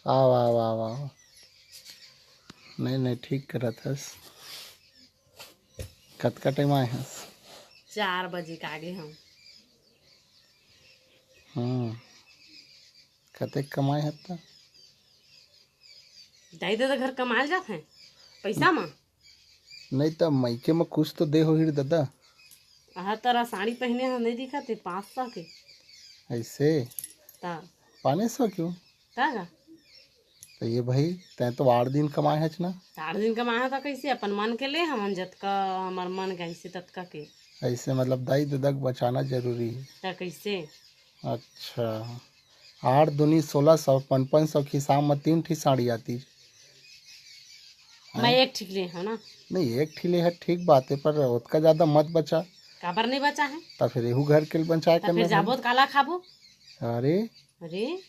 वाह वाह वाह वाह, नहीं नहीं ठीक करत हस। कतका टाइम आए हस? 4 बजे का आगे हम। कतेक कमाए हत त? दाई दादा घर कमाल जात हैं पैसा में। नहीं तो मायके में कुछ तो दे हो ही दादा। आह तरह साड़ी पहने हम नहीं दिखा थे 500 के। ऐसे ता 500 क्यों? तागा तो ये भाई तै तो 8 दिन कमाए हच ना। 4 दिन कमाया था कैसे अपन मन के ले हमन जतका हमार मन कैसे ततका के। ऐसे मतलब दाई दादा को बचाना जरूरी है। ता कैसे अच्छा, 8 दूनी 1600, 500 के हिसाब में 3 ठी साड़ी आती मैं है। एक ठीक ले है ना। नहीं एक ठिले है ठीक बात है, पर उतना ज़्यादा मत बचा। काबर नहीं बचा है। तो फिर एहू घर के लिए बचाए ता फिर करना भाई। जाबो तो काला खाबो। अरे अरे